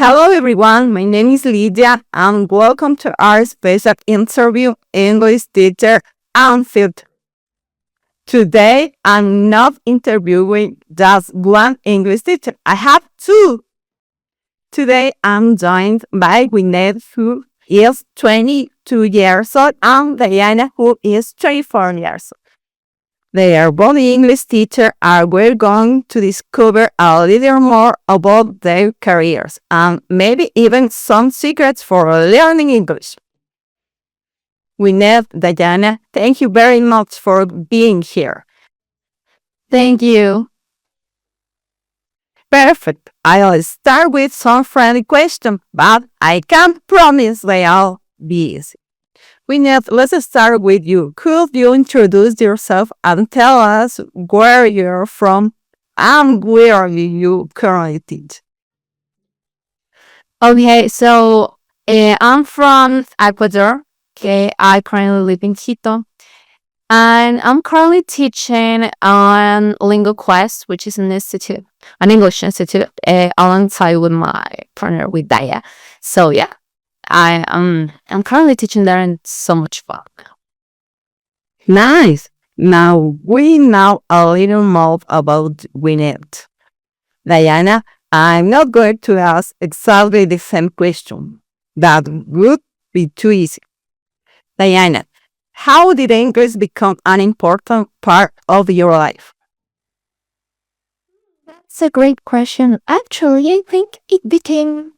Hello everyone, my name is Ligia and welcome to our special interview English teacher Unfit. Today I'm not interviewing just one English teacher. I have two. Today I'm joined by Gwyneth who is 22 years old and Diana who is 24 years old. They are both English teachers and we're going to discover a little more about their careers and maybe even some secrets for learning English. Gwyneth, Diana, thank you very much for being here. Thank you. Perfect. I'll start with some friendly questions, but I can't promise they'll be easy. Gwyneth, let's start with you. Could you introduce yourself and tell us where you're from and where you currently teach? Okay, so I'm from Ecuador. Okay, I currently live in Quito. And I'm currently teaching on Lingo Quest, which is an English institute, alongside with my partner, with Daya. So yeah, I'm currently teaching there, and it's so much fun. Nice. Now we know a little more about Gwyneth. Diana, I'm not going to ask exactly the same question. That would be too easy. Diana, how did English become an important part of your life? That's a great question. Actually, I think it became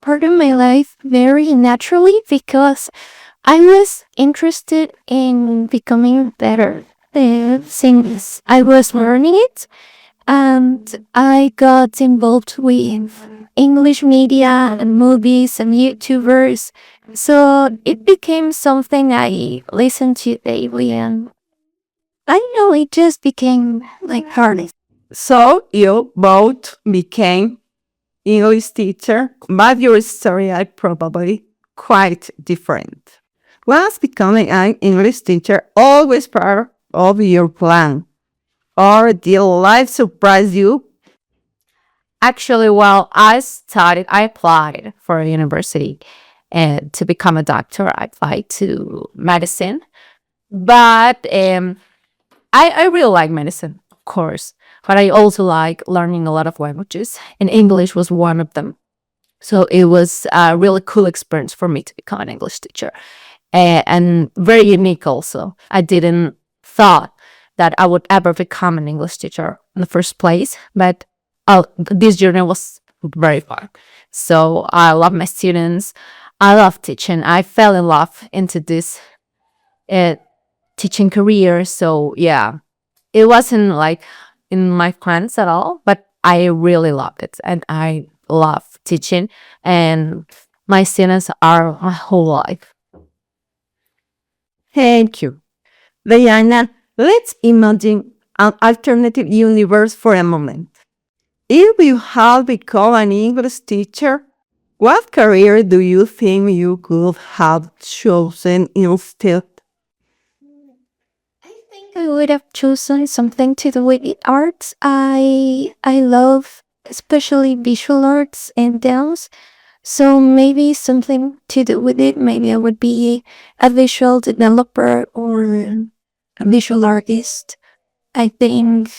part of my life very naturally because I was interested in becoming better since I was learning it, and I got involved with English media and movies and YouTubers. So it became something I listened to daily, and I don't know, it just became like hard. So you both became English teacher, but your story are probably quite different. Was becoming an English teacher always part of your plan? Or did life surprise you? Actually, I applied for a university and to become a doctor. I applied to medicine, but I really like medicine, of course. But I also like learning a lot of languages, and English was one of them. So it was a really cool experience for me to become an English teacher, and very unique also. I didn't thought that I would ever become an English teacher in the first place, but this journey was very fun. So I love my students. I love teaching. I fell in love into this uh, teaching career. So yeah, it wasn't like in my plans at all, but I really loved it, and I love teaching, and my students are my whole life. Thank you. Diana, let's imagine an alternative universe for a moment. If you had become an English teacher, what career do you think you could have chosen instead? I think I would have chosen something to do with the arts. I love especially visual arts and dance. So maybe something to do with it. Maybe I would be a visual developer or a visual artist. I think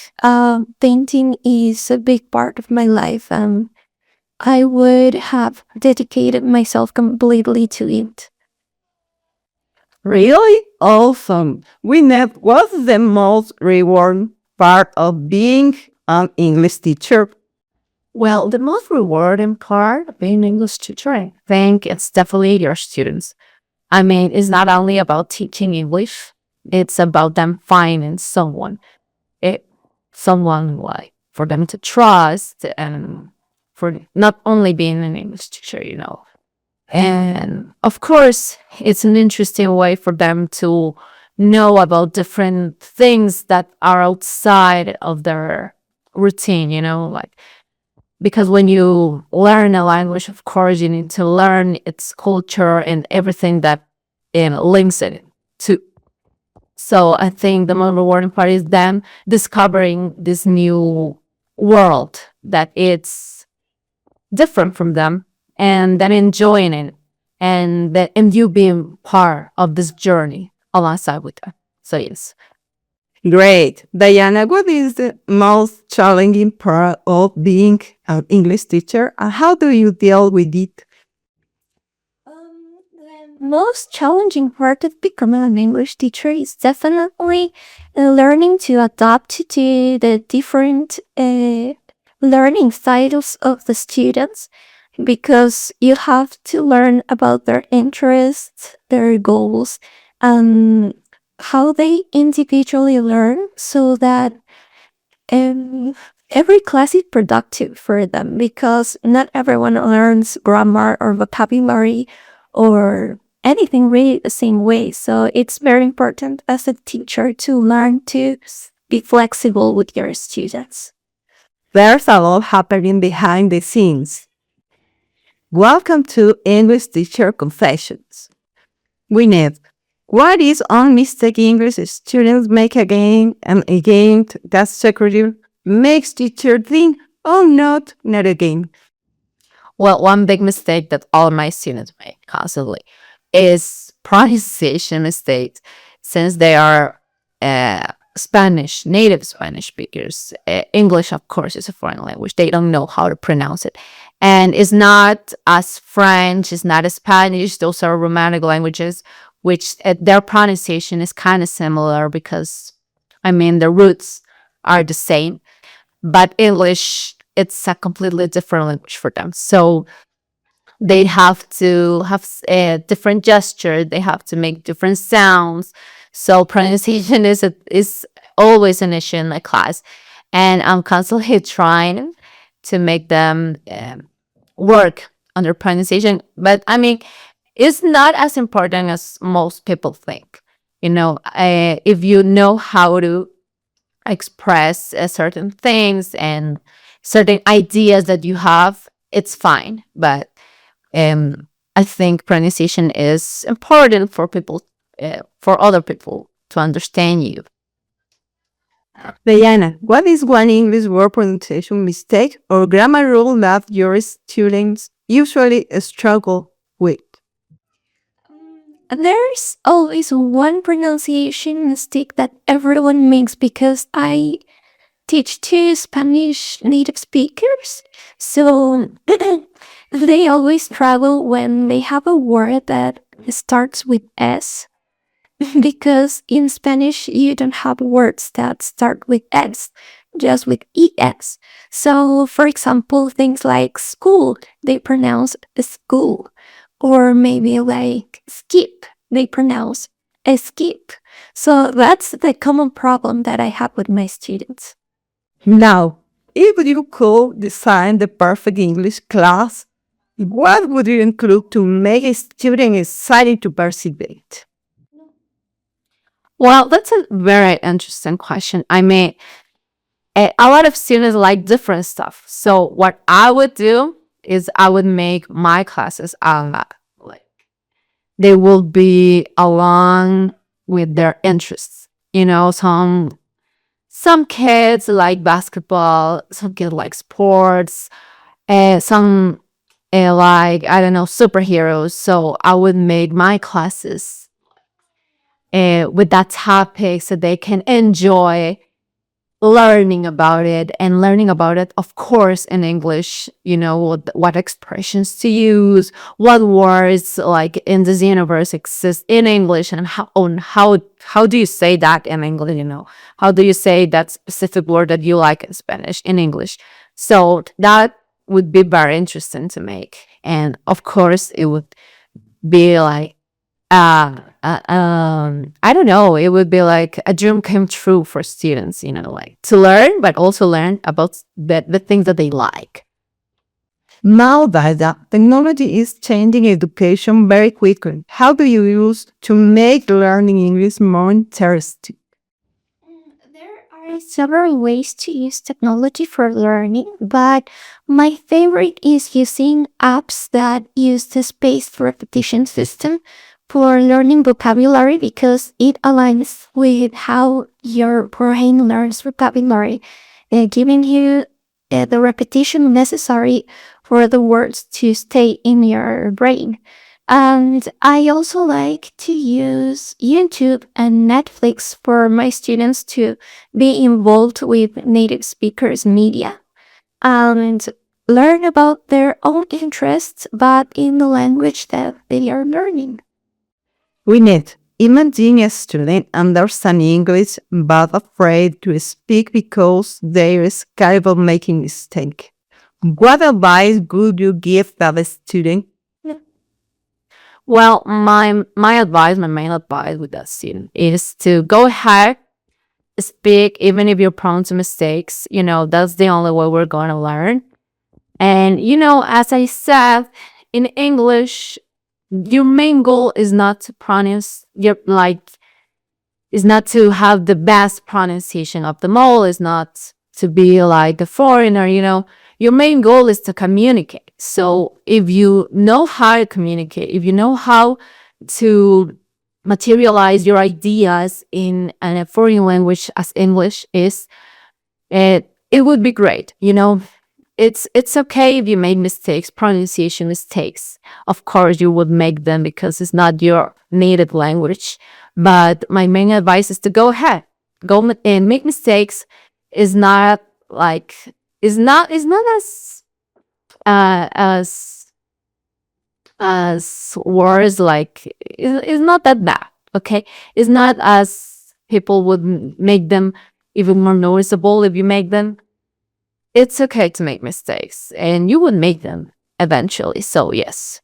painting is a big part of my life, and I would have dedicated myself completely to it. Really awesome. Gwyneth, what's the most rewarding part of being an English teacher? Well, the most rewarding part of being an English teacher, I think it's definitely your students. I mean, it's not only about teaching English, it's about them finding it, someone like for them to trust, and for not only being an English teacher. And of course, it's an interesting way for them to know about different things that are outside of their routine, like because when you learn a language, of course, you need to learn its culture and everything that links it to. So I think the most rewarding part is them discovering this new world that it's different from them, and then enjoying it, and you being part of this journey alongside with them. So yes. Great. Diana, what is the most challenging part of being an English teacher and how do you deal with it? The most challenging part of becoming an English teacher is definitely learning to adapt to the different learning styles of the students, because you have to learn about their interests, their goals, and how they individually learn, so that um, every class is productive for them, because not everyone learns grammar or vocabulary or anything really the same way. So it's very important as a teacher to learn to be flexible with your students. There's a lot happening behind the scenes. Welcome to English Teacher Confessions. Gwyneth, what is one mistake English students make again and again that secretly makes teacher think, oh, not again? Well, one big mistake that all my students make constantly is pronunciation mistakes, since they are native Spanish speakers. English, of course, is a foreign language. They don't know how to pronounce it. And it's not as French, it's not as Spanish. Those are Romantic languages, which their pronunciation is kind of similar because, the roots are the same. But English, it's a completely different language for them. So they have to have a different gesture. They have to make different sounds. So pronunciation is always an issue in my class, and I'm constantly trying to make them work on their pronunciation. But it's not as important as most people think. If you know how to express certain things and certain ideas that you have, it's fine. But I think pronunciation is important for people, for other people to understand you. Diana, what is one English word pronunciation mistake or grammar rule that your students usually struggle with? There's always one pronunciation mistake that everyone makes, because I teach two Spanish native speakers. So they always struggle when they have a word that starts with S, because in Spanish you don't have words that start with S, just with ES. So, for example, things like school, they pronounce school, or maybe like skip, they pronounce a skip. So that's the common problem that I have with my students. Now, if you could design the perfect English class, what would you include to make a student excited to participate? Well, that's a very interesting question. A lot of students like different stuff. So what I would do is I would make my classes like they will be along with their interests. Some kids like basketball, some kids like sports, some like, I don't know, superheroes. So I would make my classes with that topic so they can enjoy learning about it, and learning about it, of course, in English. What expressions to use, what words like in this universe exist in English, and how do you say that in English. How do you say that specific word that you like in Spanish in English. So that would be very interesting to make, and of course it would be like I don't know. It would be like a dream come true for students, like to learn, but also learn about the things that they like. Now that technology is changing education very quickly, how do you use to make learning English more interesting? There are several ways to use technology for learning, but my favorite is using apps that use the spaced repetition system for learning vocabulary, because it aligns with how your brain learns vocabulary, giving you the repetition necessary for the words to stay in your brain. And I also like to use YouTube and Netflix for my students to be involved with native speakers media and learn about their own interests, but in the language that they are learning. We need imagine a student understanding English but afraid to speak because they are scared of making mistake. What advice would you give that student? Well, my advice, my main advice with that student is to go ahead, speak, even if you're prone to mistakes. That's the only way we're going to learn. And as I said, in English, your main goal is not to pronounce is not to have the best pronunciation of them all, is not to be like a foreigner. Your main goal is to communicate. So if you know how to communicate, if you know how to materialize your ideas in a foreign language as English is, it would be great. It's okay if you make mistakes, pronunciation mistakes. Of course, you would make them because it's not your native language. But my main advice is to go ahead, and make mistakes. Is not like is not as worse, like it's not that bad. Okay, it's not as people would make them even more noticeable if you make them. It's okay to make mistakes, and you would make them eventually. So yes.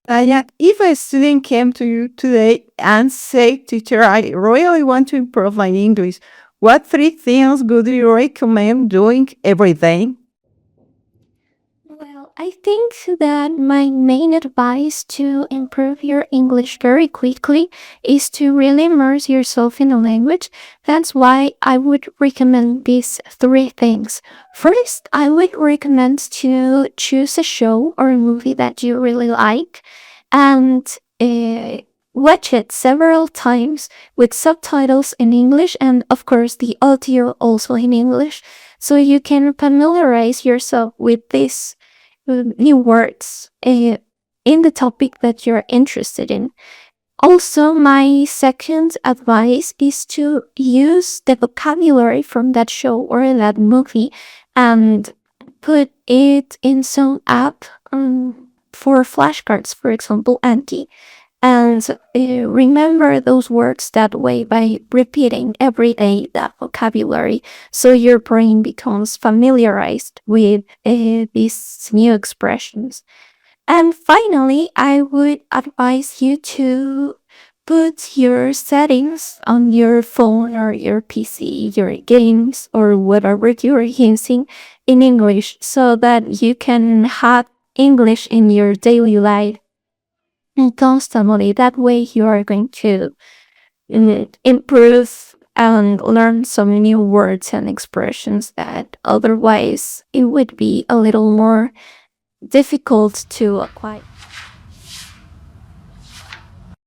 Yeah, if a student came to you today and said, "Teacher, I really want to improve my English," what three things would you recommend doing every day? Well, I think that my main advice to improve your English very quickly is to really immerse yourself in the language. That's why I would recommend these three things. First, I would recommend to choose a show or a movie that you really like and watch it several times with subtitles in English and, of course, the audio also in English, so you can familiarize yourself with these new words in the topic that you're interested in. Also, my second advice is to use the vocabulary from that show or that movie and put it in some app for flashcards, for example, Anki. And remember those words that way by repeating every day that vocabulary, so your brain becomes familiarized with these new expressions. And finally, I would advise you to put your settings on your phone or your PC, your games, or whatever you're using in English so that you can have English in your daily life and constantly. That way, you are going to improve and learn some new words and expressions that otherwise it would be a little more difficult to acquire.